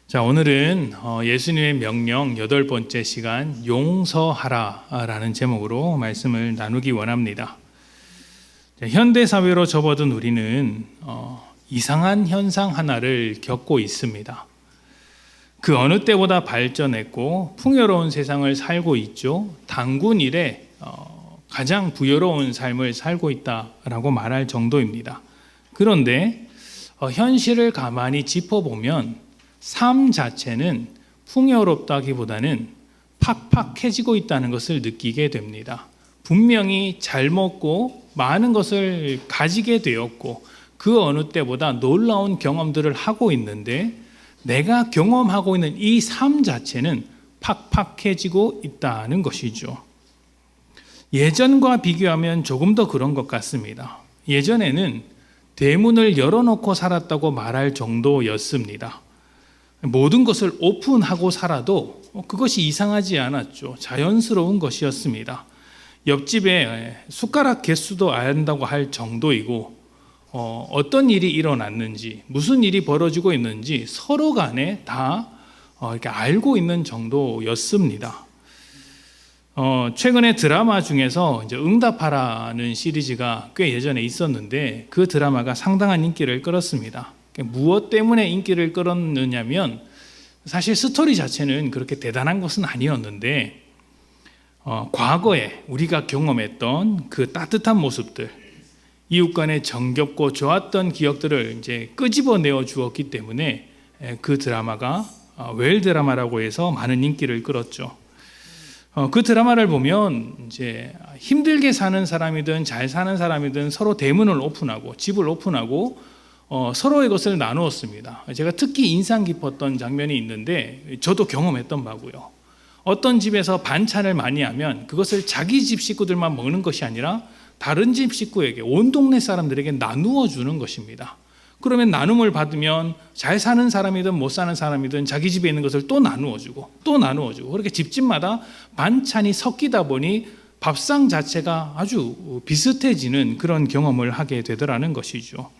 자, 오늘은 예수님의 명령 8번째 시간 용서하라라는 제목으로 말씀을 나누기 원합니다. 현대 사회로 접어든 우리는 이상한 현상 하나를 겪고 있습니다. 그 어느 때보다 발전했고 풍요로운 세상을 살고 있죠. 단군 이래 가장 부유로운 삶을 살고 있다라고 말할 정도입니다. 그런데 현실을 가만히 짚어보면 삶 자체는 풍요롭다기보다는 팍팍해지고 있다는 것을 느끼게 됩니다. 분명히 잘 먹고 많은 것을 가지게 되었고 그 어느 때보다 놀라운 경험들을 하고 있는데 내가 경험하고 있는 이 삶 자체는 팍팍해지고 있다는 것이죠. 예전과 비교하면 조금 더 그런 것 같습니다. 예전에는 대문을 열어놓고 살았다고 말할 정도였습니다. 모든 것을 오픈하고 살아도 그것이 이상하지 않았죠. 자연스러운 것이었습니다. 옆집에 숟가락 개수도 안다고 할 정도이고 어떤 일이 일어났는지 무슨 일이 벌어지고 있는지 서로 간에 다 이렇게 알고 있는 정도였습니다. 최근에 드라마 중에서 이제 응답하라는 시리즈가 꽤 예전에 있었는데 그 드라마가 상당한 인기를 끌었습니다. 무엇 때문에 인기를 끌었느냐면 사실 스토리 자체는 그렇게 대단한 것은 아니었는데 과거에 우리가 경험했던 그 따뜻한 모습들, 이웃 간의 정겹고 좋았던 기억들을 이제 끄집어내어 주었기 때문에 그 드라마가 웰 드라마라고 해서 많은 인기를 끌었죠. 그 드라마를 보면 이제 힘들게 사는 사람이든 잘 사는 사람이든 서로 대문을 오픈하고 집을 오픈하고 서로의 것을 나누었습니다. 제가 특히 인상 깊었던 장면이 있는데 저도 경험했던 바고요. 어떤 집에서 반찬을 많이 하면 그것을 자기 집 식구들만 먹는 것이 아니라 다른 집 식구에게, 온 동네 사람들에게 나누어 주는 것입니다. 그러면 나눔을 받으면 잘 사는 사람이든 못 사는 사람이든 자기 집에 있는 것을 또 나누어 주고 또 나누어 주고 그렇게 집집마다 반찬이 섞이다 보니 밥상 자체가 아주 비슷해지는 그런 경험을 하게 되더라는 것이죠.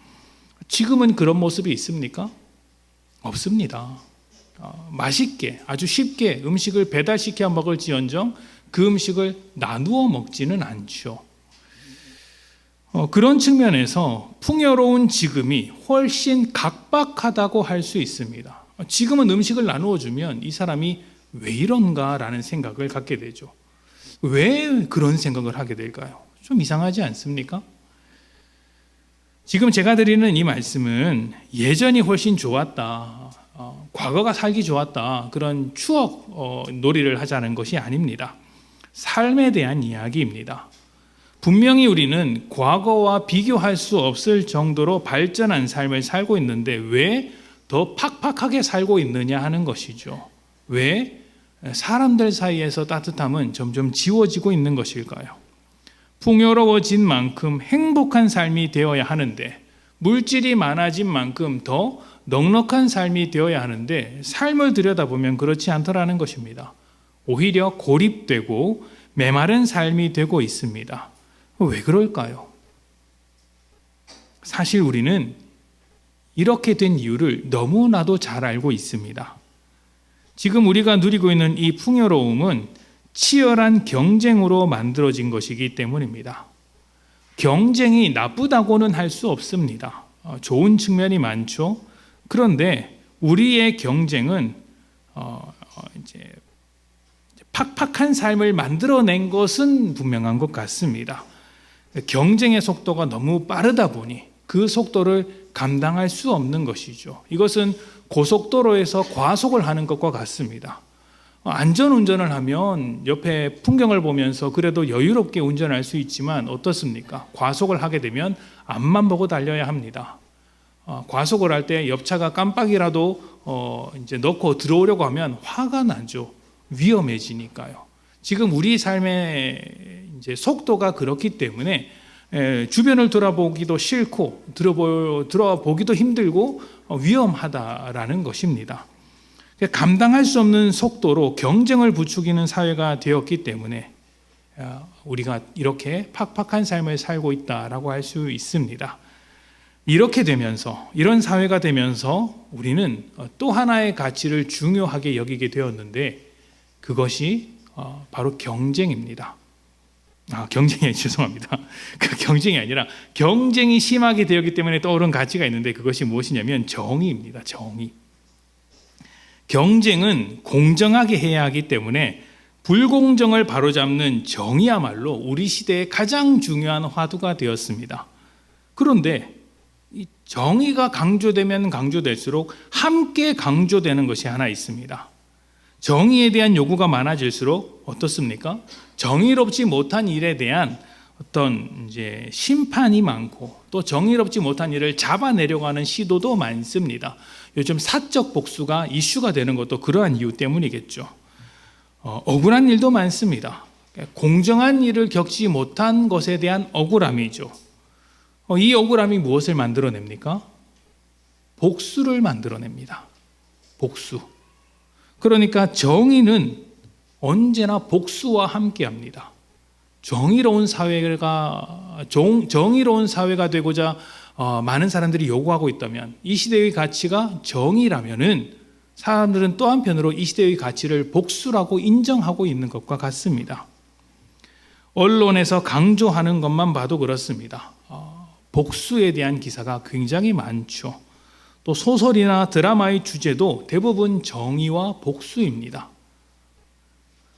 지금은 그런 모습이 있습니까? 없습니다. 맛있게 아주 쉽게 음식을 배달시켜 먹을지언정 그 음식을 나누어 먹지는 않죠. 그런 측면에서 풍요로운 지금이 훨씬 각박하다고 할 수 있습니다. 지금은 음식을 나누어 주면 이 사람이 왜 이런가라는 생각을 갖게 되죠. 왜 그런 생각을 하게 될까요? 좀 이상하지 않습니까? 지금 제가 드리는 이 말씀은 예전이 훨씬 좋았다, 과거가 살기 좋았다, 그런 추억 놀이를 하자는 것이 아닙니다. 삶에 대한 이야기입니다. 분명히 우리는 과거와 비교할 수 없을 정도로 발전한 삶을 살고 있는데 왜 더 팍팍하게 살고 있느냐 하는 것이죠. 왜 사람들 사이에서 따뜻함은 점점 지워지고 있는 것일까요? 풍요로워진 만큼 행복한 삶이 되어야 하는데 물질이 많아진 만큼 더 넉넉한 삶이 되어야 하는데 삶을 들여다보면 그렇지 않더라는 것입니다. 오히려 고립되고 메마른 삶이 되고 있습니다. 왜 그럴까요? 사실 우리는 이렇게 된 이유를 너무나도 잘 알고 있습니다. 지금 우리가 누리고 있는 이 풍요로움은 치열한 경쟁으로 만들어진 것이기 때문입니다. 경쟁이 나쁘다고는 할 수 없습니다. 좋은 측면이 많죠. 그런데 우리의 경쟁은 이제 팍팍한 삶을 만들어낸 것은 분명한 것 같습니다. 경쟁의 속도가 너무 빠르다 보니 그 속도를 감당할 수 없는 것이죠. 이것은 고속도로에서 과속을 하는 것과 같습니다. 안전운전을 하면 옆에 풍경을 보면서 그래도 여유롭게 운전할 수 있지만 어떻습니까? 과속을 하게 되면 앞만 보고 달려야 합니다. 과속을 할 때 옆차가 깜빡이라도 이제 넣고 들어오려고 하면 화가 나죠. 위험해지니까요. 지금 우리 삶의 이제 속도가 그렇기 때문에 주변을 돌아보기도 싫고 들어보기도 힘들고 위험하다라는 것입니다. 감당할 수 없는 속도로 경쟁을 부추기는 사회가 되었기 때문에 우리가 이렇게 팍팍한 삶을 살고 있다라고 할 수 있습니다. 이렇게 되면서, 이런 사회가 되면서 우리는 또 하나의 가치를 중요하게 여기게 되었는데, 그것이 바로 경쟁입니다. 경쟁이 죄송합니다. 그 경쟁이 아니라 경쟁이 심하게 되었기 때문에 떠오른 가치가 있는데, 그것이 무엇이냐면 정의입니다. 정의. 경쟁은 공정하게 해야 하기 때문에 불공정을 바로잡는 정의야말로 우리 시대의 가장 중요한 화두가 되었습니다. 그런데 이 정의가 강조되면 강조될수록 함께 강조되는 것이 하나 있습니다. 정의에 대한 요구가 많아질수록 어떻습니까? 정의롭지 못한 일에 대한 어떤 심판이 많고, 또 정의롭지 못한 일을 잡아내려고 하는 시도도 많습니다. 요즘 사적 복수가 이슈가 되는 것도 그러한 이유 때문이겠죠. 억울한 일도 많습니다. 공정한 일을 겪지 못한 것에 대한 억울함이죠. 이 억울함이 무엇을 만들어냅니까? 복수를 만들어냅니다. 복수. 그러니까 정의는 언제나 복수와 함께합니다. 정의로운 사회가 되고자 많은 사람들이 요구하고 있다면, 이 시대의 가치가 정의라면은 사람들은 또 한편으로 이 시대의 가치를 복수라고 인정하고 있는 것과 같습니다. 언론에서 강조하는 것만 봐도 그렇습니다. 복수에 대한 기사가 굉장히 많죠. 또 소설이나 드라마의 주제도 대부분 정의와 복수입니다.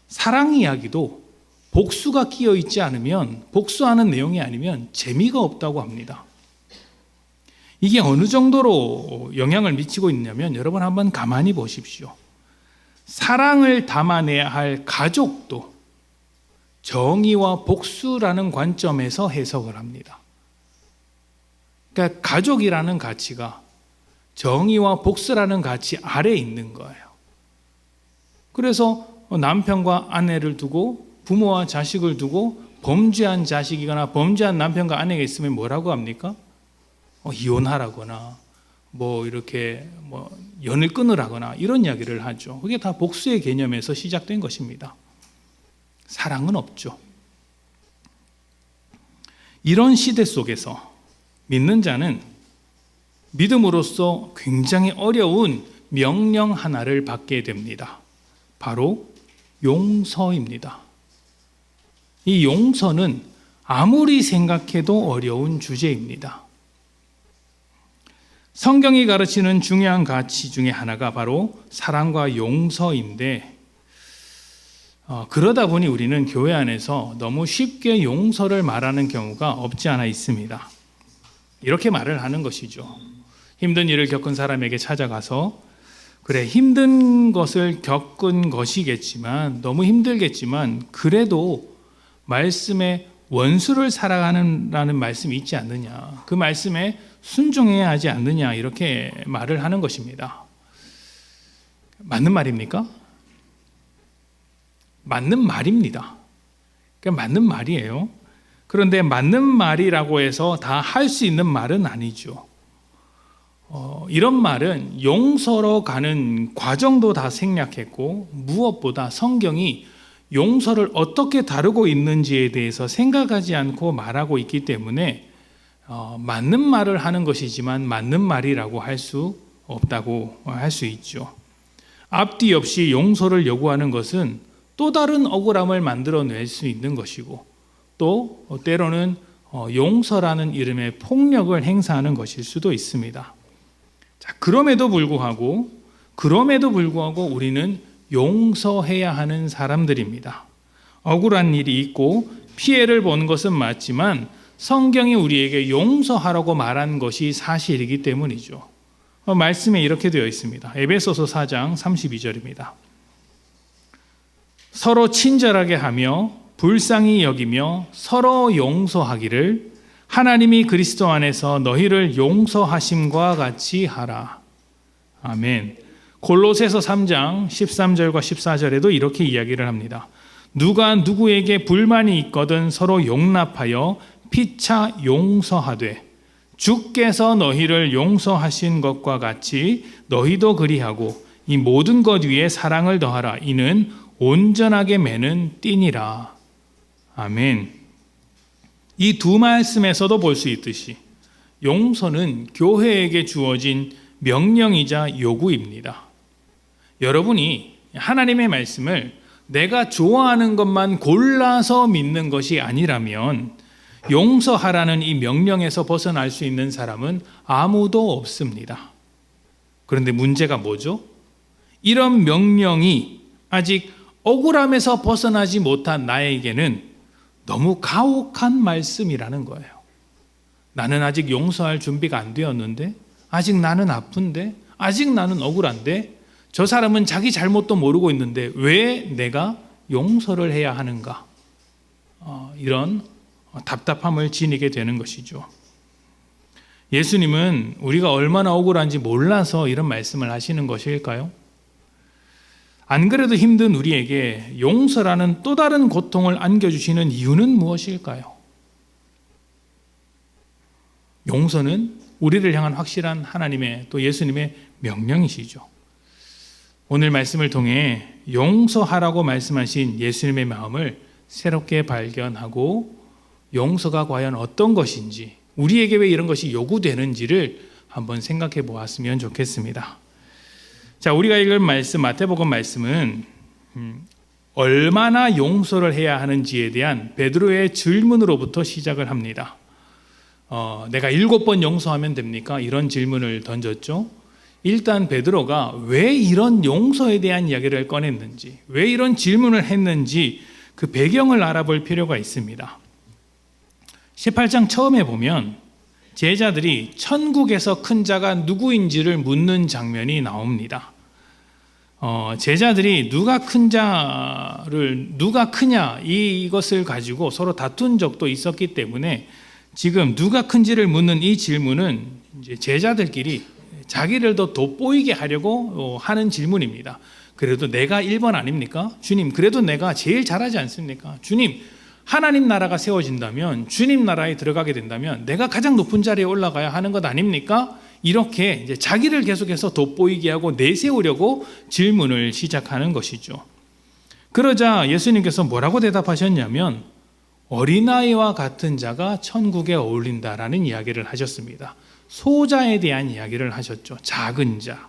사랑 이야기도 복수가 끼어 있지 않으면, 복수하는 내용이 아니면 재미가 없다고 합니다. 이게 어느 정도로 영향을 미치고 있냐면, 여러분 한번 가만히 보십시오. 사랑을 담아내야 할 가족도 정의와 복수라는 관점에서 해석을 합니다. 그러니까 가족이라는 가치가 정의와 복수라는 가치 아래에 있는 거예요. 그래서 남편과 아내를 두고, 부모와 자식을 두고 범죄한 자식이거나 범죄한 남편과 아내가 있으면 뭐라고 합니까? 이혼하라거나 이렇게 연을 끊으라거나 이런 이야기를 하죠. 그게 다 복수의 개념에서 시작된 것입니다. 사랑은 없죠. 이런 시대 속에서 믿는 자는 믿음으로써 굉장히 어려운 명령 하나를 받게 됩니다. 바로 용서입니다. 이 용서는 아무리 생각해도 어려운 주제입니다. 성경이 가르치는 중요한 가치 중에 하나가 바로 사랑과 용서인데, 그러다 보니 우리는 교회 안에서 너무 쉽게 용서를 말하는 경우가 없지 않아 있습니다. 이렇게 말을 하는 것이죠. 힘든 일을 겪은 사람에게 찾아가서, 그래, 힘든 것을 겪은 것이겠지만, 너무 힘들겠지만, 그래도 말씀에 원수를 사랑하라는 말씀이 있지 않느냐, 그 말씀에 순종해야 하지 않느냐, 이렇게 말을 하는 것입니다. 맞는 말입니까? 맞는 말입니다. 그러니까 맞는 말이에요. 그런데 맞는 말이라고 해서 다 할 수 있는 말은 아니죠. 이런 말은 용서로 가는 과정도 다 생략했고, 무엇보다 성경이 용서를 어떻게 다루고 있는지에 대해서 생각하지 않고 말하고 있기 때문에 맞는 말을 하는 것이지만 맞는 말이라고 할 수 없다고 할 수 있죠. 앞뒤 없이 용서를 요구하는 것은 또 다른 억울함을 만들어낼 수 있는 것이고, 또 때로는 용서라는 이름의 폭력을 행사하는 것일 수도 있습니다. 자, 그럼에도 불구하고 우리는 용서해야 하는 사람들입니다. 억울한 일이 있고 피해를 본 것은 맞지만 성경이 우리에게 용서하라고 말한 것이 사실이기 때문이죠. 말씀에 이렇게 되어 있습니다. 에베소서 4장 32절입니다. 서로 친절하게 하며 불쌍히 여기며 서로 용서하기를 하나님이 그리스도 안에서 너희를 용서하심과 같이 하라. 아멘. 골로새서 3장 13절과 14절에도 이렇게 이야기를 합니다. 누가 누구에게 불만이 있거든 서로 용납하여 피차 용서하되 주께서 너희를 용서하신 것과 같이 너희도 그리하고 이 모든 것 위에 사랑을 더하라. 이는 온전하게 매는 띠니라. 아멘. 이 두 말씀에서도 볼 수 있듯이 용서는 교회에게 주어진 명령이자 요구입니다. 여러분이 하나님의 말씀을 내가 좋아하는 것만 골라서 믿는 것이 아니라면 용서하라는 이 명령에서 벗어날 수 있는 사람은 아무도 없습니다. 그런데 문제가 뭐죠? 이런 명령이 아직 억울함에서 벗어나지 못한 나에게는 너무 가혹한 말씀이라는 거예요. 나는 아직 용서할 준비가 안 되었는데, 아직 나는 아픈데, 아직 나는 억울한데, 저 사람은 자기 잘못도 모르고 있는데 왜 내가 용서를 해야 하는가? 이런 답답함을 지니게 되는 것이죠. 예수님은 우리가 얼마나 억울한지 몰라서 이런 말씀을 하시는 것일까요? 안 그래도 힘든 우리에게 용서라는 또 다른 고통을 안겨주시는 이유는 무엇일까요? 용서는 우리를 향한 확실한 하나님의 또 예수님의 명령이시죠. 오늘 말씀을 통해 용서하라고 말씀하신 예수님의 마음을 새롭게 발견하고 용서가 과연 어떤 것인지, 우리에게 왜 이런 것이 요구되는지를 한번 생각해 보았으면 좋겠습니다. 자, 우리가 읽은 말씀, 마태복음 말씀은 얼마나 용서를 해야 하는지에 대한 베드로의 질문으로부터 시작을 합니다. 내가 7번 용서하면 됩니까? 이런 질문을 던졌죠. 일단 베드로가 왜 이런 용서에 대한 이야기를 꺼냈는지, 왜 이런 질문을 했는지 그 배경을 알아볼 필요가 있습니다. 18장 처음에 보면 제자들이 천국에서 큰 자가 누구인지를 묻는 장면이 나옵니다. 제자들이 누가 크냐 이것을 가지고 서로 다툰 적도 있었기 때문에 지금 누가 큰지를 묻는 이 질문은 이제 제자들끼리 자기를 더 돋보이게 하려고 하는 질문입니다. 그래도 내가 1번 아닙니까? 주님, 그래도 내가 제일 잘하지 않습니까? 주님, 하나님 나라가 세워진다면, 주님 나라에 들어가게 된다면 내가 가장 높은 자리에 올라가야 하는 것 아닙니까? 이렇게 이제 자기를 계속해서 돋보이게 하고 내세우려고 질문을 시작하는 것이죠. 그러자 예수님께서 뭐라고 대답하셨냐면 어린아이와 같은 자가 천국에 어울린다라는 이야기를 하셨습니다. 소자에 대한 이야기를 하셨죠. 작은 자.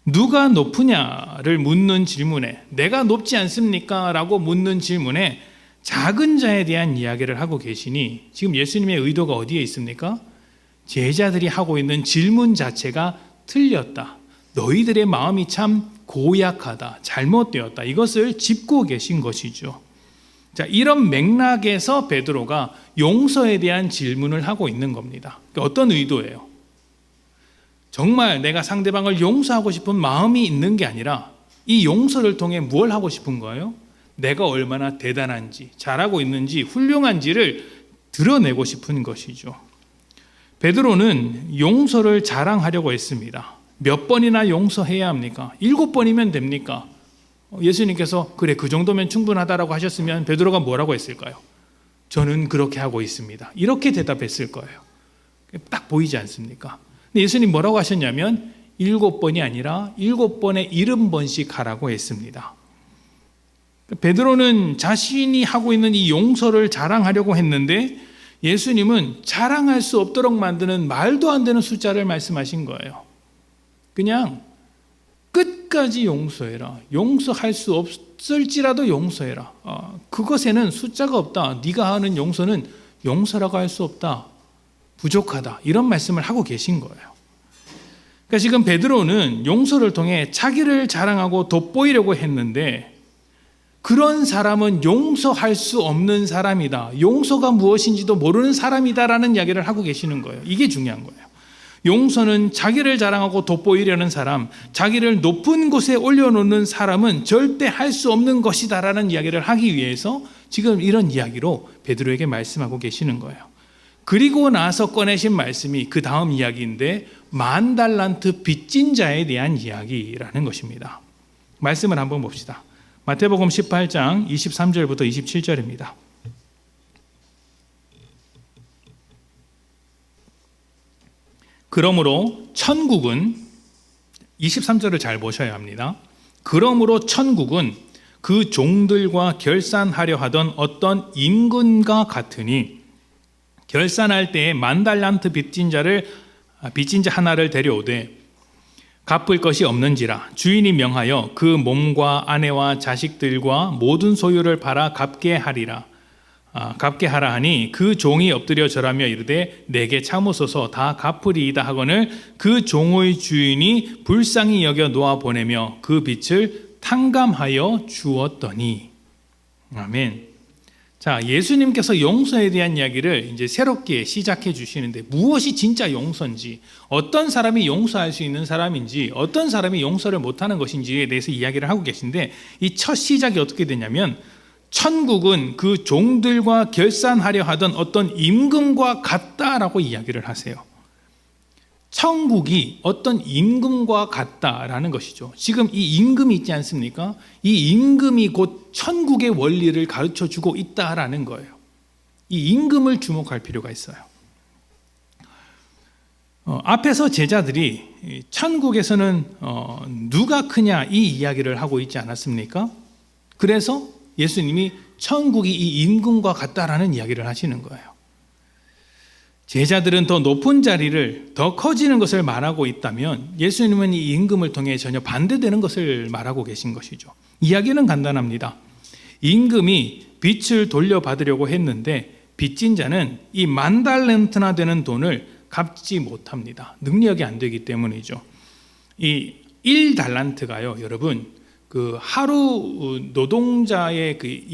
누가 높으냐를 묻는 질문에, 내가 높지 않습니까? 라고 묻는 질문에 작은 자에 대한 이야기를 하고 계시니 지금 예수님의 의도가 어디에 있습니까? 제자들이 하고 있는 질문 자체가 틀렸다. 너희들의 마음이 참 고약하다. 잘못되었다. 이것을 짚고 계신 것이죠. 자, 이런 맥락에서 베드로가 용서에 대한 질문을 하고 있는 겁니다. 어떤 의도예요? 정말 내가 상대방을 용서하고 싶은 마음이 있는 게 아니라 이 용서를 통해 뭘 하고 싶은 거예요? 내가 얼마나 대단한지, 잘하고 있는지, 훌륭한지를 드러내고 싶은 것이죠. 베드로는 용서를 자랑하려고 했습니다. 몇 번이나 용서해야 합니까? 7번이면 됩니까? 예수님께서 그래, 그 정도면 충분하다라고 하셨으면 베드로가 뭐라고 했을까요? 저는 그렇게 하고 있습니다. 이렇게 대답했을 거예요. 딱 보이지 않습니까? 근데 예수님 뭐라고 하셨냐면 7번이 아니라 7번에 70번씩 하라고 했습니다. 베드로는 자신이 하고 있는 이 용서를 자랑하려고 했는데 예수님은 자랑할 수 없도록 만드는 말도 안 되는 숫자를 말씀하신 거예요. 그냥 끝까지 용서해라. 용서할 수 없을지라도 용서해라. 그것에는 숫자가 없다. 네가 하는 용서는 용서라고 할 수 없다. 부족하다. 이런 말씀을 하고 계신 거예요. 그러니까 지금 베드로는 용서를 통해 자기를 자랑하고 돋보이려고 했는데 그런 사람은 용서할 수 없는 사람이다. 용서가 무엇인지도 모르는 사람이다라는 이야기를 하고 계시는 거예요. 이게 중요한 거예요. 용서는 자기를 자랑하고 돋보이려는 사람, 자기를 높은 곳에 올려놓는 사람은 절대 할 수 없는 것이다라는 이야기를 하기 위해서 지금 이런 이야기로 베드로에게 말씀하고 계시는 거예요. 그리고 나서 꺼내신 말씀이 그 다음 이야기인데 10,000달란트 빚진 자에 대한 이야기라는 것입니다. 말씀을 한번 봅시다. 마태복음 18장 23절부터 27절입니다. 그러므로 천국은 23절을 잘 보셔야 합니다. 그러므로 천국은 그 종들과 결산하려 하던 어떤 임금과 같으니 결산할 때에 10,000달란트 빚진 자 하나를 데려오되 갚을 것이 없는지라 주인이 명하여 그 몸과 아내와 자식들과 모든 소유를 팔아 갚게 하라 하니 그 종이 엎드려 절하며 이르되 내게 참으소서 다 갚으리이다 하거늘 그 종의 주인이 불쌍히 여겨 놓아 보내며 그 빚을 탕감하여 주었더니. 아멘. 자, 예수님께서 용서에 대한 이야기를 이제 새롭게 시작해 주시는데 무엇이 진짜 용서인지, 어떤 사람이 용서할 수 있는 사람인지, 어떤 사람이 용서를 못하는 것인지에 대해서 이야기를 하고 계신데, 이 첫 시작이 어떻게 되냐면 천국은 그 종들과 결산하려 하던 어떤 임금과 같다라고 이야기를 하세요. 천국이 어떤 임금과 같다라는 것이죠. 지금 이 임금이 있지 않습니까? 이 임금이 곧 천국의 원리를 가르쳐주고 있다라는 거예요. 이 임금을 주목할 필요가 있어요. 앞에서 제자들이 천국에서는 누가 크냐 이 이야기를 하고 있지 않았습니까? 그래서 예수님이 천국이 이 임금과 같다라는 이야기를 하시는 거예요. 제자들은 더 높은 자리를, 더 커지는 것을 말하고 있다면 예수님은 이 임금을 통해 전혀 반대되는 것을 말하고 계신 것이죠. 이야기는 간단합니다. 임금이 빚을 돌려받으려고 했는데 빚진 자는 이 10,000달란트나 되는 돈을 갚지 못합니다. 능력이 안 되기 때문이죠. 이 1달란트가요, 여러분, 그 하루 노동자의 그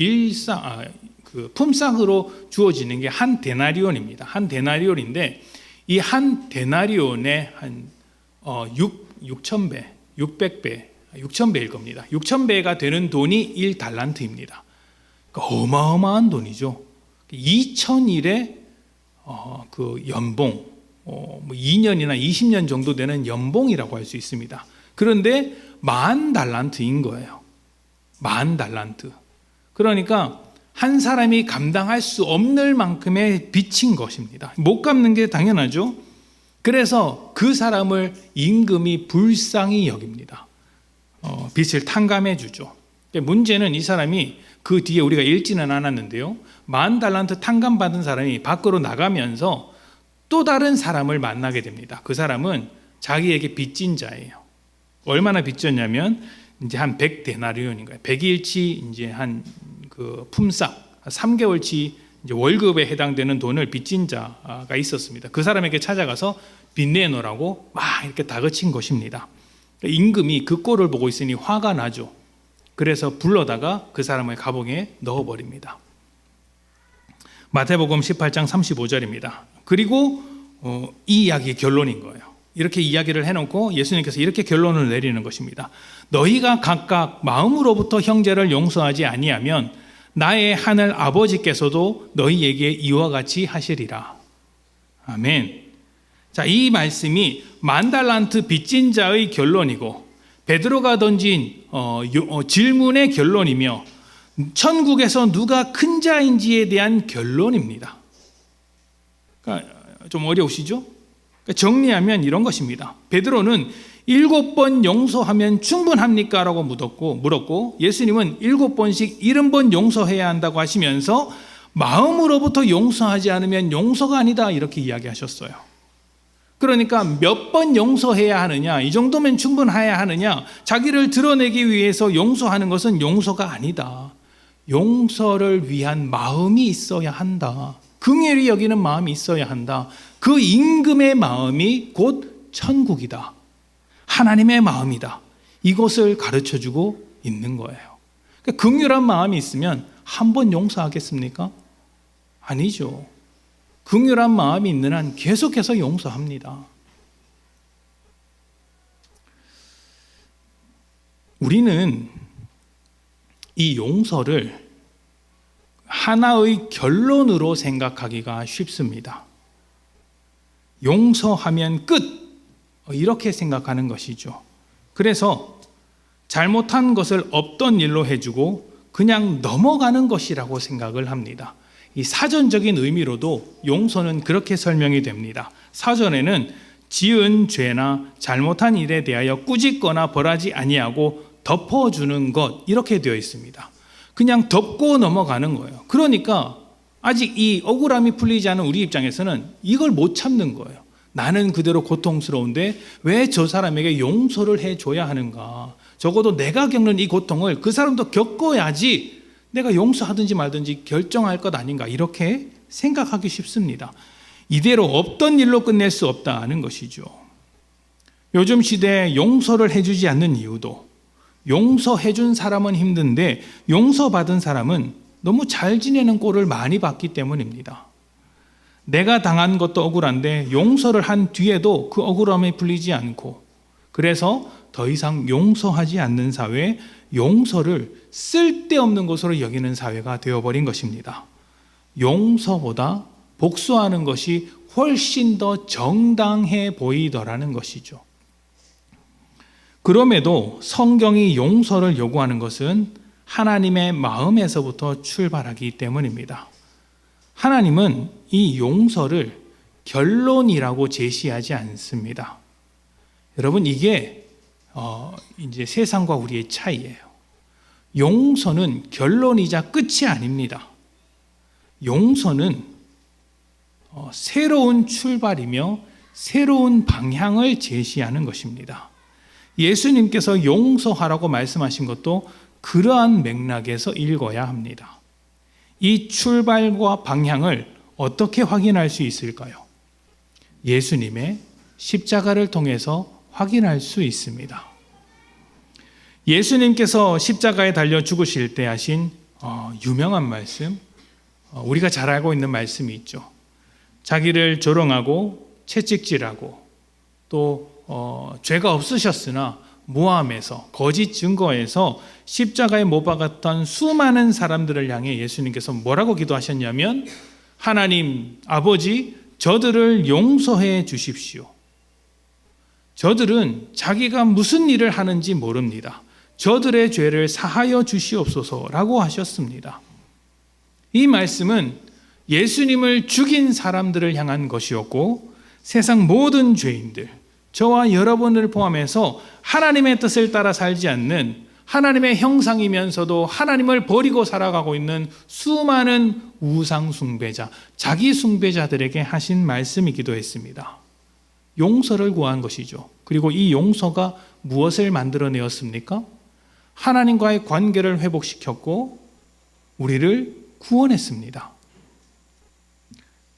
품삯으로 주어지는 게 한 데나리온입니다. 한 데나리온인데 이 한 데나리온의 한 6,000배, 600배, 6,000배일 겁니다. 6,000배가 되는 돈이 1달란트입니다. 그러니까 어마어마한 돈이죠. 2,000일의 그 연봉, 2년이나 20년 정도 되는 연봉이라고 할 수 있습니다. 그런데 10,000달란트인 거예요. 10,000달란트. 그러니까 한 사람이 감당할 수 없는 만큼의 빚인 것입니다. 못 갚는 게 당연하죠. 그래서 그 사람을 임금이 불쌍히 여깁니다. 빚을 탕감해 주죠. 문제는 이 사람이 그 뒤에 우리가 읽지는 않았는데요, 10,000달란트 탕감받은 사람이 밖으로 나가면서 또 다른 사람을 만나게 됩니다. 그 사람은 자기에게 빚진 자예요. 얼마나 빚졌냐면 이제 한 100데나리온인 거예요. 100일치 이제 한 그 품삯 3개월치 이제 월급에 해당되는 돈을 빚진 자가 있었습니다. 그 사람에게 찾아가서 빚 내놓으라고 막 이렇게 다그친 것입니다. 임금이 그 꼴을 보고 있으니 화가 나죠. 그래서 불러다가 그 사람을 감옥에 넣어버립니다. 마태복음 18장 35절입니다. 그리고 이 이야기의 결론인 거예요. 이렇게 이야기를 해놓고 예수님께서 이렇게 결론을 내리는 것입니다. 너희가 각각 마음으로부터 형제를 용서하지 아니하면 나의 하늘 아버지께서도 너희에게 이와 같이 하시리라. 아멘. 자, 이 말씀이 10,000달란트 빚진 자의 결론이고 베드로가 던진 질문의 결론이며 천국에서 누가 큰 자인지에 대한 결론입니다. 그러니까 좀 어려우시죠? 그러니까 정리하면 이런 것입니다. 베드로는 7번 용서하면 충분합니까? 라고 물었고 예수님은 7번씩 70번 용서해야 한다고 하시면서 마음으로부터 용서하지 않으면 용서가 아니다 이렇게 이야기하셨어요. 그러니까 몇 번 용서해야 하느냐, 이 정도면 충분해야 하느냐, 자기를 드러내기 위해서 용서하는 것은 용서가 아니다. 용서를 위한 마음이 있어야 한다. 긍휼히 여기는 마음이 있어야 한다. 그 임금의 마음이 곧 천국이다. 하나님의 마음이다. 이것을 가르쳐주고 있는 거예요. 그러니까 긍휼한 마음이 있으면 한 번 용서하겠습니까? 아니죠. 긍휼한 마음이 있는 한 계속해서 용서합니다. 우리는 이 용서를 하나의 결론으로 생각하기가 쉽습니다. 용서하면 끝! 이렇게 생각하는 것이죠. 그래서 잘못한 것을 없던 일로 해주고 그냥 넘어가는 것이라고 생각을 합니다. 이 사전적인 의미로도 용서는 그렇게 설명이 됩니다. 사전에는 지은 죄나 잘못한 일에 대하여 꾸짖거나 벌하지 아니하고 덮어주는 것 이렇게 되어 있습니다. 그냥 덮고 넘어가는 거예요. 그러니까 아직 이 억울함이 풀리지 않은 우리 입장에서는 이걸 못 참는 거예요. 나는 그대로 고통스러운데 왜 저 사람에게 용서를 해줘야 하는가? 적어도 내가 겪는 이 고통을 그 사람도 겪어야지 내가 용서하든지 말든지 결정할 것 아닌가, 이렇게 생각하기 쉽습니다. 이대로 없던 일로 끝낼 수 없다는 것이죠. 요즘 시대에 용서를 해주지 않는 이유도, 용서해준 사람은 힘든데 용서받은 사람은 너무 잘 지내는 꼴을 많이 봤기 때문입니다. 내가 당한 것도 억울한데 용서를 한 뒤에도 그 억울함이 풀리지 않고, 그래서 더 이상 용서하지 않는 사회, 용서를 쓸데없는 것으로 여기는 사회가 되어버린 것입니다. 용서보다 복수하는 것이 훨씬 더 정당해 보이더라는 것이죠. 그럼에도 성경이 용서를 요구하는 것은 하나님의 마음에서부터 출발하기 때문입니다. 하나님은 이 용서를 결론이라고 제시하지 않습니다. 여러분, 이게 이제 세상과 우리의 차이예요. 용서는 결론이자 끝이 아닙니다. 용서는 새로운 출발이며 새로운 방향을 제시하는 것입니다. 예수님께서 용서하라고 말씀하신 것도 그러한 맥락에서 읽어야 합니다. 이 출발과 방향을 어떻게 확인할 수 있을까요? 예수님의 십자가를 통해서 확인할 수 있습니다. 예수님께서 십자가에 달려 죽으실 때 하신 유명한 말씀, 우리가 잘 알고 있는 말씀이 있죠. 자기를 조롱하고 채찍질하고 또 죄가 없으셨으나 모함에서, 거짓 증거에서 십자가에 못 박았던 수많은 사람들을 향해 예수님께서 뭐라고 기도하셨냐면, 하나님 아버지, 저들을 용서해 주십시오. 저들은 자기가 무슨 일을 하는지 모릅니다. 저들의 죄를 사하여 주시옵소서라고 하셨습니다. 이 말씀은 예수님을 죽인 사람들을 향한 것이었고, 세상 모든 죄인들, 저와 여러분을 포함해서 하나님의 뜻을 따라 살지 않는, 하나님의 형상이면서도 하나님을 버리고 살아가고 있는 수많은 우상 숭배자, 자기 숭배자들에게 하신 말씀이기도 했습니다. 용서를 구한 것이죠. 그리고 이 용서가 무엇을 만들어내었습니까? 하나님과의 관계를 회복시켰고 우리를 구원했습니다.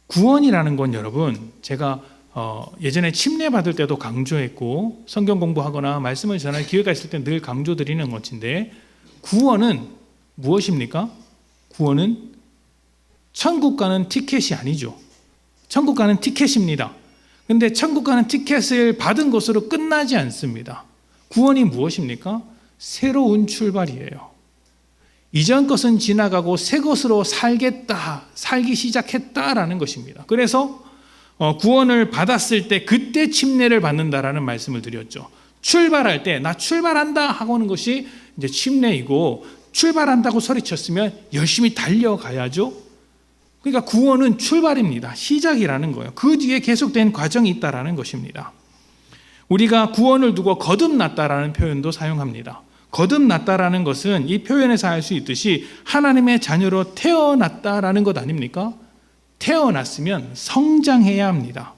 구원이라는 건 여러분, 제가 예전에 침례 받을 때도 강조했고 성경 공부하거나 말씀을 전할 기회가 있을 때 늘 강조드리는 것인데, 구원은 무엇입니까? 구원은 천국 가는 티켓이 아니죠. 천국 가는 티켓입니다. 근데 천국 가는 티켓을 받은 것으로 끝나지 않습니다. 구원이 무엇입니까? 새로운 출발이에요. 이전 것은 지나가고 새 것으로 살기 시작했다라는 것입니다. 그래서 구원을 받았을 때 그때 침례를 받는다라는 말씀을 드렸죠. 출발할 때 나 출발한다 하고 하는 것이 이제 침례이고, 출발한다고 소리쳤으면 열심히 달려가야죠. 그러니까 구원은 출발입니다. 시작이라는 거예요. 그 뒤에 계속된 과정이 있다라는 것입니다. 우리가 구원을 두고 거듭났다라는 표현도 사용합니다. 거듭났다라는 것은 이 표현에서 알 수 있듯이 하나님의 자녀로 태어났다라는 것 아닙니까? 태어났으면 성장해야 합니다.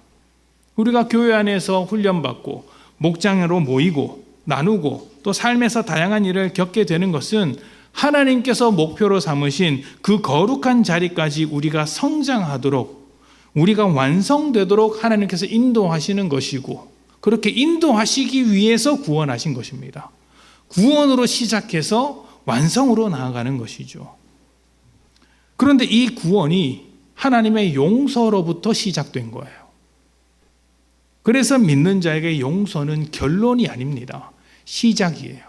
우리가 교회 안에서 훈련받고 목장으로 모이고 나누고 또 삶에서 다양한 일을 겪게 되는 것은 하나님께서 목표로 삼으신 그 거룩한 자리까지 우리가 성장하도록, 우리가 완성되도록 하나님께서 인도하시는 것이고, 그렇게 인도하시기 위해서 구원하신 것입니다. 구원으로 시작해서 완성으로 나아가는 것이죠. 그런데 이 구원이 하나님의 용서로부터 시작된 거예요. 그래서 믿는 자에게 용서는 결론이 아닙니다. 시작이에요.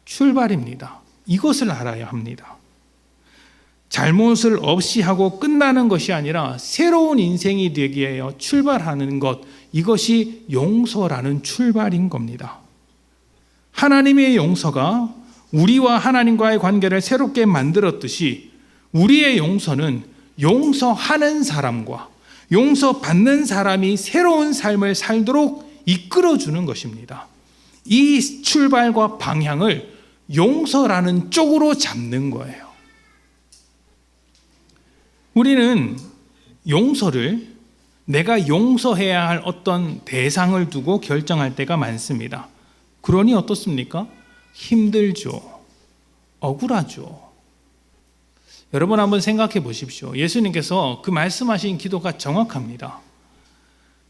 출발입니다. 이것을 알아야 합니다. 잘못을 없이 하고 끝나는 것이 아니라 새로운 인생이 되기 위하여 출발하는 것, 이것이 용서라는 출발인 겁니다. 하나님의 용서가 우리와 하나님과의 관계를 새롭게 만들었듯이 우리의 용서는 용서하는 사람과 용서받는 사람이 새로운 삶을 살도록 이끌어주는 것입니다. 이 출발과 방향을 용서라는 쪽으로 잡는 거예요. 우리는 용서를 내가 용서해야 할 어떤 대상을 두고 결정할 때가 많습니다. 그러니 어떻습니까? 힘들죠. 억울하죠. 여러분 한번 생각해 보십시오. 예수님께서 그 말씀하신 기도가 정확합니다.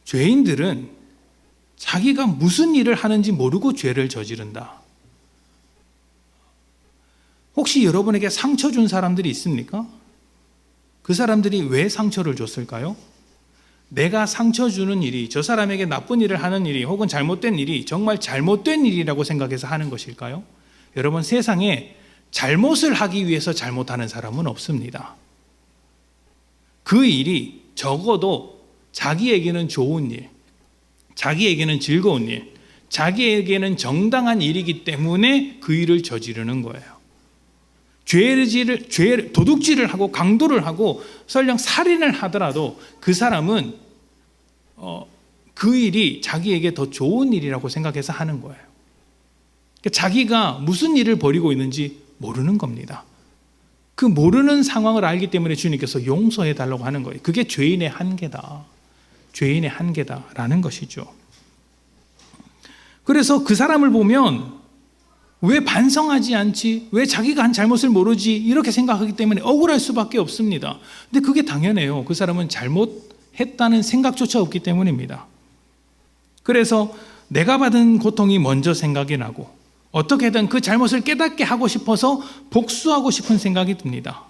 죄인들은 자기가 무슨 일을 하는지 모르고 죄를 저지른다. 혹시 여러분에게 상처 준 사람들이 있습니까? 그 사람들이 왜 상처를 줬을까요? 내가 상처 주는 일이, 저 사람에게 나쁜 일을 하는 일이, 혹은 잘못된 일이 정말 잘못된 일이라고 생각해서 하는 것일까요? 여러분, 세상에 잘못을 하기 위해서 잘못하는 사람은 없습니다. 그 일이 적어도 자기에게는 좋은 일, 자기에게는 즐거운 일, 자기에게는 정당한 일이기 때문에 그 일을 저지르는 거예요. 도둑질을 하고 강도를 하고 설령 살인을 하더라도 그 사람은 그 일이 자기에게 더 좋은 일이라고 생각해서 하는 거예요. 그러니까 자기가 무슨 일을 벌이고 있는지 모르는 겁니다. 그 모르는 상황을 알기 때문에 주님께서 용서해 달라고 하는 거예요. 그게 죄인의 한계다. 죄인의 한계다라는 것이죠. 그래서 그 사람을 보면 왜 반성하지 않지? 왜 자기가 한 잘못을 모르지? 이렇게 생각하기 때문에 억울할 수밖에 없습니다. 근데 그게 당연해요. 그 사람은 잘못했다는 생각조차 없기 때문입니다. 그래서 내가 받은 고통이 먼저 생각이 나고 어떻게든 그 잘못을 깨닫게 하고 싶어서 복수하고 싶은 생각이 듭니다.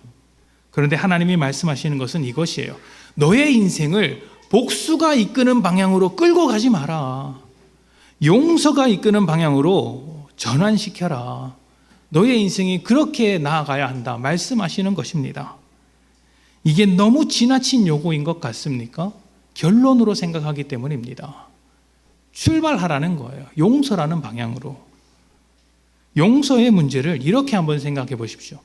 그런데 하나님이 말씀하시는 것은 이것이에요. 너의 인생을 복수가 이끄는 방향으로 끌고 가지 마라. 용서가 이끄는 방향으로 전환시켜라. 너의 인생이 그렇게 나아가야 한다. 말씀하시는 것입니다. 이게 너무 지나친 요구인 것 같습니까? 결론으로 생각하기 때문입니다. 출발하라는 거예요. 용서라는 방향으로. 용서의 문제를 이렇게 한번 생각해 보십시오.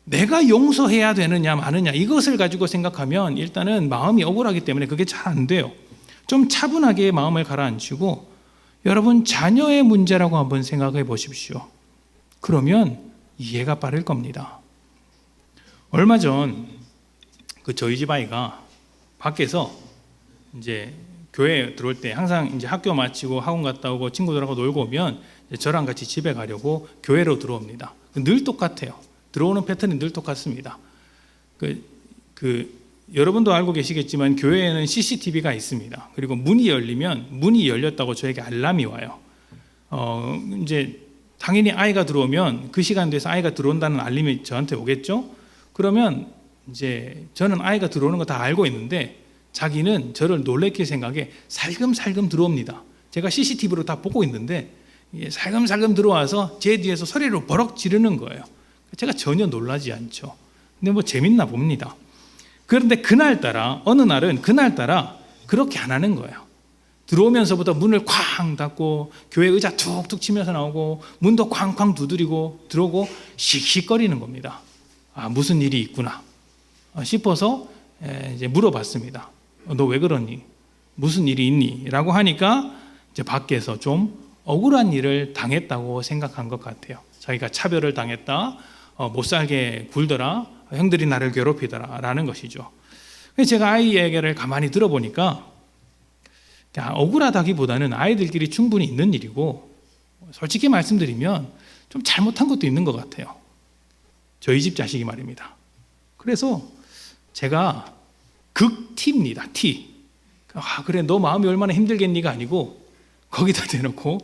내가 용서해야 되느냐 마느냐 이것을 가지고 생각하면 일단은 마음이 억울하기 때문에 그게 잘 안 돼요. 좀 차분하게 마음을 가라앉히고 여러분 자녀의 문제라고 한번 생각해 보십시오. 그러면 이해가 빠를 겁니다. 얼마 전 저희 집 아이가 밖에서 이제 교회 들어올 때 항상 이제 학교 마치고 학원 갔다 오고 친구들하고 놀고 오면 저랑 같이 집에 가려고 교회로 들어옵니다. 늘 똑같아요. 들어오는 패턴이 늘 똑같습니다. 여러분도 알고 계시겠지만 교회에는 CCTV가 있습니다. 그리고 문이 열리면 문이 열렸다고 저에게 알람이 와요. 이제 당연히 아이가 들어오면 그 시간 돼서 아이가 들어온다는 알림이 저한테 오겠죠. 그러면 이제 저는 아이가 들어오는 거 다 알고 있는데 자기는 저를 놀래킬 생각에 살금살금 들어옵니다. 제가 CCTV로 다 보고 있는데 살금살금 들어와서 제 뒤에서 소리로 버럭 지르는 거예요. 제가 전혀 놀라지 않죠. 근데 뭐 재밌나 봅니다. 그런데 어느 날은 그날따라 그렇게 안 하는 거예요. 들어오면서부터 문을 쾅 닫고 교회 의자 툭툭 치면서 나오고 문도 쾅쾅 두드리고 들어오고 씩씩거리는 겁니다. 아, 무슨 일이 있구나 싶어서 이제 물어봤습니다. 너 왜 그러니? 무슨 일이 있니? 라고 하니까 이제 밖에서 좀 억울한 일을 당했다고 생각한 것 같아요. 자기가 차별을 당했다, 못 살게 굴더라, 형들이 나를 괴롭히더라 라는 것이죠. 제가 아이 얘기를 가만히 들어보니까 억울하다기보다는 아이들끼리 충분히 있는 일이고 솔직히 말씀드리면 좀 잘못한 것도 있는 것 같아요. 저희 집 자식이 말입니다. 그래서 제가 극티입니다. T. 그래 너 마음이 얼마나 힘들겠니가 아니고 거기다 대놓고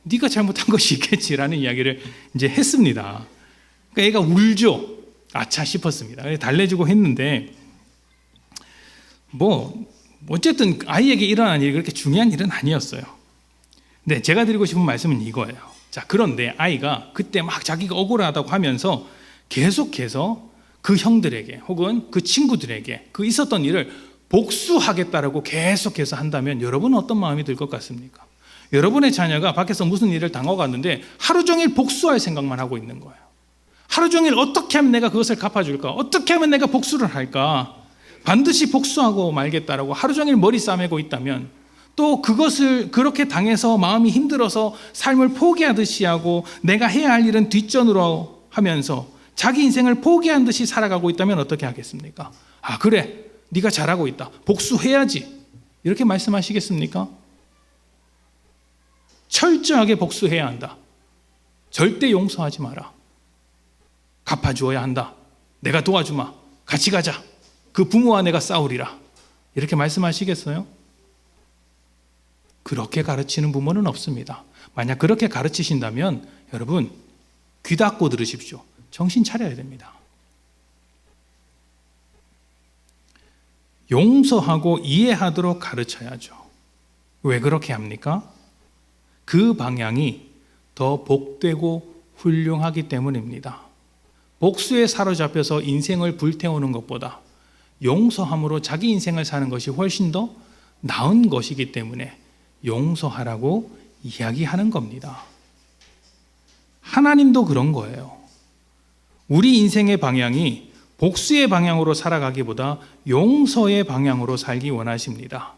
네가 잘못한 것이 있겠지라는 이야기를 이제 했습니다. 그러니까 얘가 울죠. 아차 싶었습니다. 달래주고 했는데 어쨌든 아이에게 일어난 일이 그렇게 중요한 일은 아니었어요. 근데 제가 드리고 싶은 말씀은 이거예요. 자, 그런데 아이가 그때 막 자기가 억울하다고 하면서 계속해서 그 형들에게 혹은 그 친구들에게 그 있었던 일을 복수하겠다라고 계속해서 한다면 여러분은 어떤 마음이 들 것 같습니까? 여러분의 자녀가 밖에서 무슨 일을 당하고 왔는데 하루 종일 복수할 생각만 하고 있는 거예요. 하루 종일 어떻게 하면 내가 그것을 갚아줄까? 어떻게 하면 내가 복수를 할까? 반드시 복수하고 말겠다라고 하루 종일 머리 싸매고 있다면 또 그것을 그렇게 당해서 마음이 힘들어서 삶을 포기하듯이 하고 내가 해야 할 일은 뒷전으로 하면서 자기 인생을 포기한 듯이 살아가고 있다면 어떻게 하겠습니까? 아, 그래, 네가 잘하고 있다, 복수해야지, 이렇게 말씀하시겠습니까? 철저하게 복수해야 한다, 절대 용서하지 마라, 갚아주어야 한다, 내가 도와주마, 같이 가자, 그 부모와 내가 싸우리라, 이렇게 말씀하시겠어요? 그렇게 가르치는 부모는 없습니다. 만약 그렇게 가르치신다면 여러분 귀 닫고 들으십시오. 정신 차려야 됩니다. 용서하고 이해하도록 가르쳐야죠. 왜 그렇게 합니까? 그 방향이 더 복되고 훌륭하기 때문입니다. 복수에 사로잡혀서 인생을 불태우는 것보다 용서함으로 자기 인생을 사는 것이 훨씬 더 나은 것이기 때문에 용서하라고 이야기하는 겁니다. 하나님도 그런 거예요. 우리 인생의 방향이 복수의 방향으로 살아가기보다 용서의 방향으로 살기 원하십니다.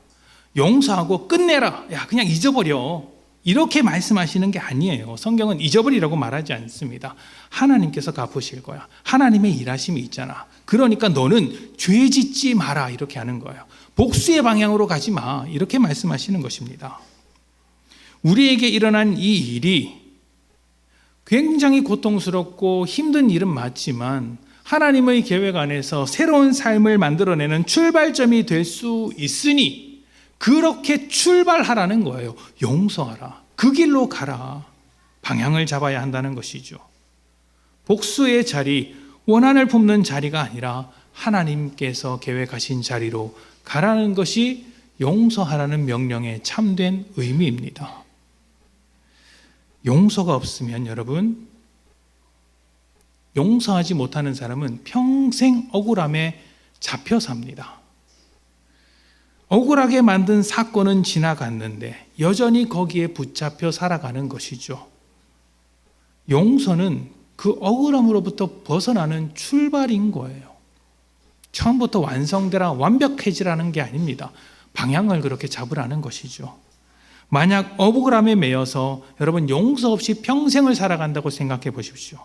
용서하고 끝내라, 야 그냥 잊어버려, 이렇게 말씀하시는 게 아니에요. 성경은 잊어버리라고 말하지 않습니다. 하나님께서 갚으실 거야, 하나님의 일하심이 있잖아, 그러니까 너는 죄 짓지 마라, 이렇게 하는 거예요. 복수의 방향으로 가지 마, 이렇게 말씀하시는 것입니다. 우리에게 일어난 이 일이 굉장히 고통스럽고 힘든 일은 맞지만 하나님의 계획 안에서 새로운 삶을 만들어내는 출발점이 될 수 있으니 그렇게 출발하라는 거예요. 용서하라, 그 길로 가라, 방향을 잡아야 한다는 것이죠. 복수의 자리, 원한을 품는 자리가 아니라 하나님께서 계획하신 자리로 가라는 것이 용서하라는 명령의 참된 의미입니다. 용서가 없으면 여러분, 용서하지 못하는 사람은 평생 억울함에 잡혀 삽니다. 억울하게 만든 사건은 지나갔는데 여전히 거기에 붙잡혀 살아가는 것이죠. 용서는 그 억울함으로부터 벗어나는 출발인 거예요. 처음부터 완성되라, 완벽해지라는 게 아닙니다. 방향을 그렇게 잡으라는 것이죠. 만약 억울함에 매여서 여러분 용서 없이 평생을 살아간다고 생각해 보십시오.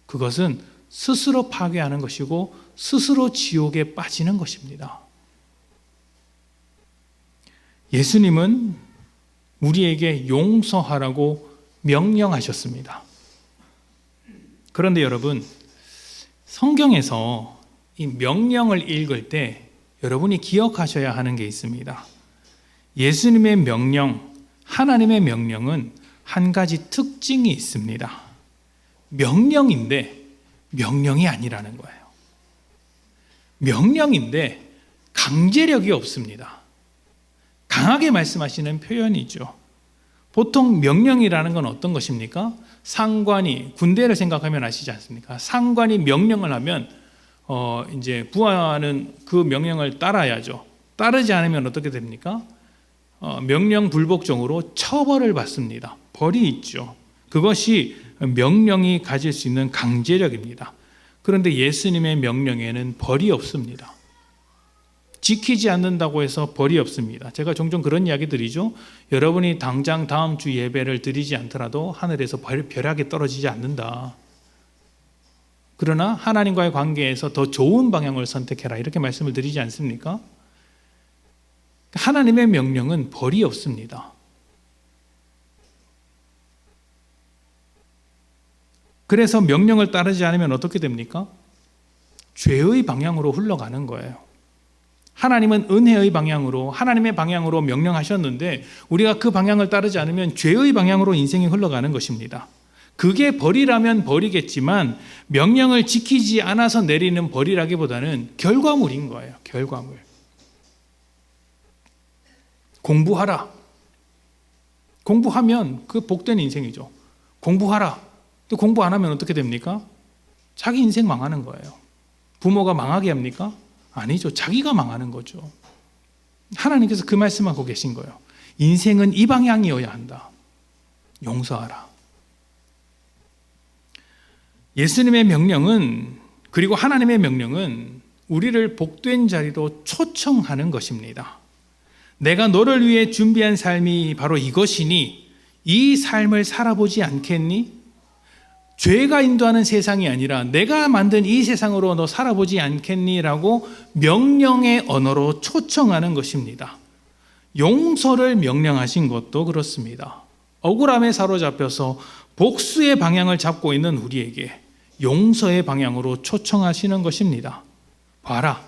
그것은 스스로 파괴하는 것이고 스스로 지옥에 빠지는 것입니다. 예수님은 우리에게 용서하라고 명령하셨습니다. 그런데 여러분, 성경에서 이 명령을 읽을 때 여러분이 기억하셔야 하는 게 있습니다. 예수님의 명령, 하나님의 명령은 한 가지 특징이 있습니다. 명령인데 명령이 아니라는 거예요. 명령인데 강제력이 없습니다. 강하게 말씀하시는 표현이죠. 보통 명령이라는 건 어떤 것입니까? 상관이, 군대를 생각하면 아시지 않습니까? 상관이 명령을 하면 이제 부하는 그 명령을 따라야죠. 따르지 않으면 어떻게 됩니까? 명령 불복종으로 처벌을 받습니다. 벌이 있죠. 그것이 명령이 가질 수 있는 강제력입니다. 그런데 예수님의 명령에는 벌이 없습니다. 지키지 않는다고 해서 벌이 없습니다. 제가 종종 그런 이야기 드리죠. 여러분이 당장 다음 주 예배를 드리지 않더라도 하늘에서 벼락이 떨어지지 않는다. 그러나 하나님과의 관계에서 더 좋은 방향을 선택해라, 이렇게 말씀을 드리지 않습니까? 하나님의 명령은 벌이 없습니다. 그래서 명령을 따르지 않으면 어떻게 됩니까? 죄의 방향으로 흘러가는 거예요. 하나님은 은혜의 방향으로, 하나님의 방향으로 명령하셨는데 우리가 그 방향을 따르지 않으면 죄의 방향으로 인생이 흘러가는 것입니다. 그게 벌이라면 벌이겠지만 명령을 지키지 않아서 내리는 벌이라기보다는 결과물인 거예요. 결과물. 공부하라. 공부하면 그 복된 인생이죠. 공부하라. 또 공부 안 하면 어떻게 됩니까? 자기 인생 망하는 거예요. 부모가 망하게 합니까? 아니죠. 자기가 망하는 거죠. 하나님께서 그 말씀하고 계신 거예요. 인생은 이 방향이어야 한다. 용서하라. 예수님의 명령은, 그리고 하나님의 명령은 우리를 복된 자리로 초청하는 것입니다. 내가 너를 위해 준비한 삶이 바로 이것이니 이 삶을 살아보지 않겠니? 죄가 인도하는 세상이 아니라 내가 만든 이 세상으로 너 살아보지 않겠니라고 명령의 언어로 초청하는 것입니다. 용서를 명령하신 것도 그렇습니다. 억울함에 사로잡혀서 복수의 방향을 잡고 있는 우리에게 용서의 방향으로 초청하시는 것입니다. 봐라,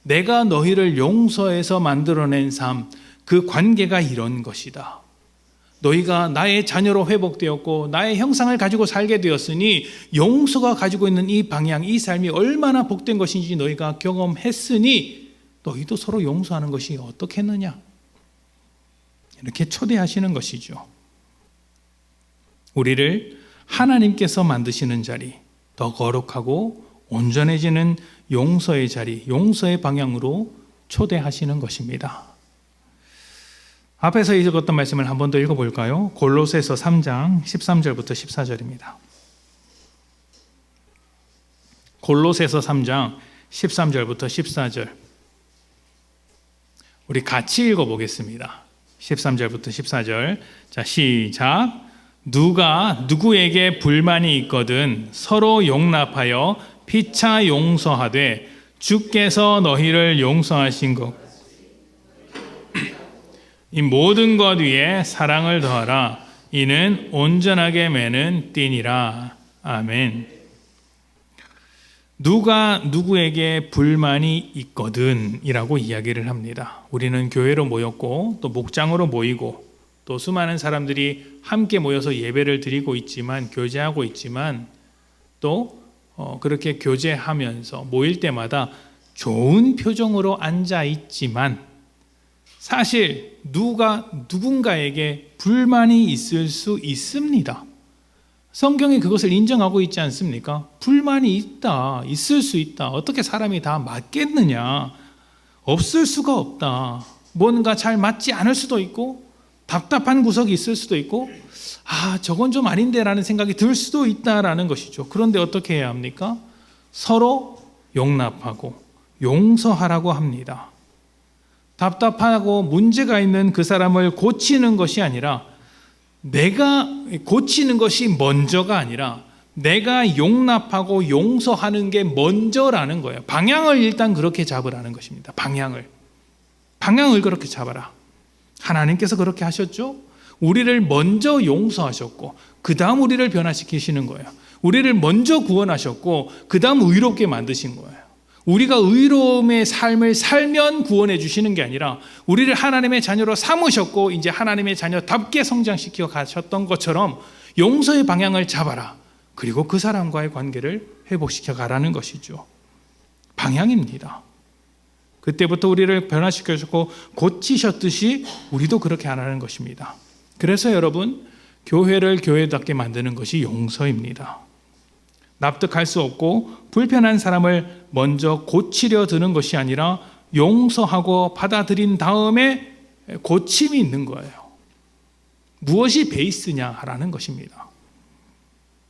내가 너희를 용서해서 만들어낸 삶, 그 관계가 이런 것이다. 너희가 나의 자녀로 회복되었고 나의 형상을 가지고 살게 되었으니 용서가 가지고 있는 이 방향, 이 삶이 얼마나 복된 것인지 너희가 경험했으니 너희도 서로 용서하는 것이 어떻겠느냐, 이렇게 초대하시는 것이죠. 우리를 하나님께서 만드시는 자리, 더 거룩하고 온전해지는 용서의 자리, 용서의 방향으로 초대하시는 것입니다. 앞에서 읽었던 말씀을 한 번 더 읽어볼까요? 골로새서 3장 13절부터 14절입니다. 골로새서 3장 13절부터 14절 우리 같이 읽어보겠습니다. 13절부터 14절. 자, 시작. 누가 누구에게 불만이 있거든 서로 용납하여 피차 용서하되 주께서 너희를 용서하신 것 이 모든 것 위에 사랑을 더하라. 이는 온전하게 매는 띠니라. 아멘. 누가 누구에게 불만이 있거든 이라고 이야기를 합니다. 우리는 교회로 모였고 또 목장으로 모이고 또 수많은 사람들이 함께 모여서 예배를 드리고 있지만, 교제하고 있지만, 또 그렇게 교제하면서 모일 때마다 좋은 표정으로 앉아 있지만 사실 누군가에게 불만이 있을 수 있습니다. 성경이 그것을 인정하고 있지 않습니까? 불만이 있다, 있을 수 있다. 어떻게 사람이 다 맞겠느냐? 없을 수가 없다. 뭔가 잘 맞지 않을 수도 있고 답답한 구석이 있을 수도 있고 저건 좀 아닌데 라는 생각이 들 수도 있다라는 것이죠. 그런데 어떻게 해야 합니까? 서로 용납하고 용서하라고 합니다. 답답하고 문제가 있는 그 사람을 고치는 것이 아니라, 내가 고치는 것이 먼저가 아니라 내가 용납하고 용서하는 게 먼저라는 거예요. 방향을 일단 그렇게 잡으라는 것입니다. 방향을 그렇게 잡아라. 하나님께서 그렇게 하셨죠. 우리를 먼저 용서하셨고 그 다음 우리를 변화시키시는 거예요. 우리를 먼저 구원하셨고 그 다음 의롭게 만드신 거예요. 우리가 의로움의 삶을 살면 구원해 주시는 게 아니라 우리를 하나님의 자녀로 삼으셨고 이제 하나님의 자녀답게 성장시켜 가셨던 것처럼 용서의 방향을 잡아라. 그리고 그 사람과의 관계를 회복시켜 가라는 것이죠. 방향입니다. 그때부터 우리를 변화시켜 주고 고치셨듯이 우리도 그렇게 하라는 것입니다. 그래서 여러분, 교회를 교회답게 만드는 것이 용서입니다. 납득할 수 없고 불편한 사람을 먼저 고치려 드는 것이 아니라 용서하고 받아들인 다음에 고침이 있는 거예요. 무엇이 베이스냐라는 것입니다.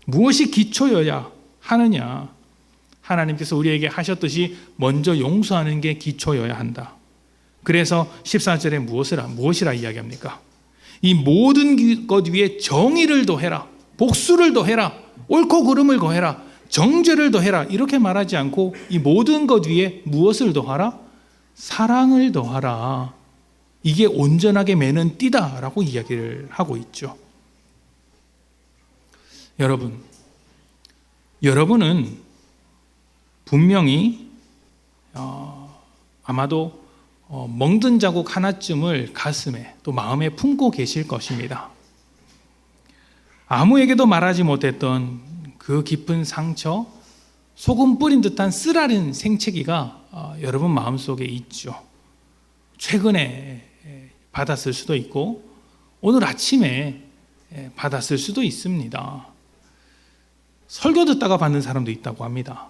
무엇이 기초여야 하느냐. 하나님께서 우리에게 하셨듯이 먼저 용서하는 게 기초여야 한다. 그래서 14절에 무엇이라 이야기합니까? 이 모든 것 위에 정의를 더해라. 복수를 더해라. 옳고 그름을 더해라. 정죄를 더해라. 이렇게 말하지 않고 이 모든 것 위에 무엇을 더하라? 사랑을 더하라. 이게 온전하게 매는 띠다라고 이야기를 하고 있죠. 여러분은 분명히 아마도 멍든 자국 하나쯤을 가슴에 또 마음에 품고 계실 것입니다. 아무에게도 말하지 못했던 그 깊은 상처, 소금 뿌린 듯한 쓰라린 생채기가 여러분 마음속에 있죠. 최근에 받았을 수도 있고 오늘 아침에 받았을 수도 있습니다. 설교 듣다가 받는 사람도 있다고 합니다.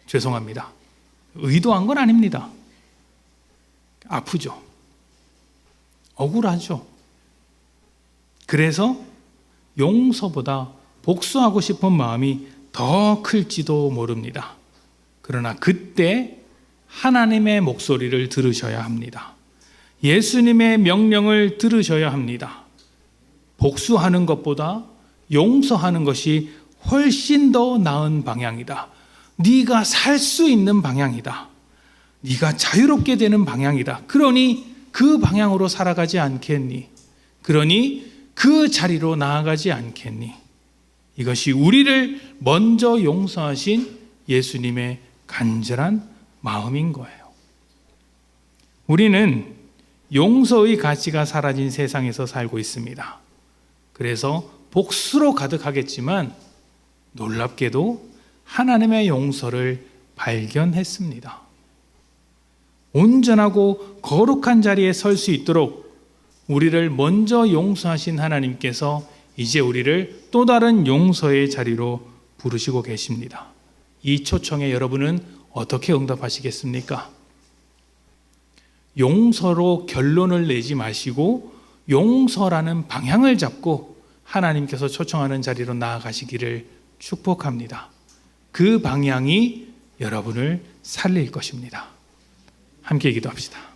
죄송합니다. 의도한 건 아닙니다. 아프죠. 억울하죠. 그래서 용서보다 복수하고 싶은 마음이 더 클지도 모릅니다. 그러나 그때 하나님의 목소리를 들으셔야 합니다. 예수님의 명령을 들으셔야 합니다. 복수하는 것보다 용서하는 것이 훨씬 더 나은 방향이다. 네가 살 수 있는 방향이다. 네가 자유롭게 되는 방향이다. 그러니 그 방향으로 살아가지 않겠니? 그러니 그 자리로 나아가지 않겠니? 이것이 우리를 먼저 용서하신 예수님의 간절한 마음인 거예요. 우리는 용서의 가치가 사라진 세상에서 살고 있습니다. 그래서 복수로 가득하겠지만 놀랍게도 하나님의 용서를 발견했습니다. 온전하고 거룩한 자리에 설 수 있도록 우리를 먼저 용서하신 하나님께서 이제 우리를 또 다른 용서의 자리로 부르시고 계십니다. 이 초청에 여러분은 어떻게 응답하시겠습니까? 용서로 결론을 내지 마시고 용서라는 방향을 잡고 하나님께서 초청하는 자리로 나아가시기를 축복합니다. 그 방향이 여러분을 살릴 것입니다. 함께 기도합시다.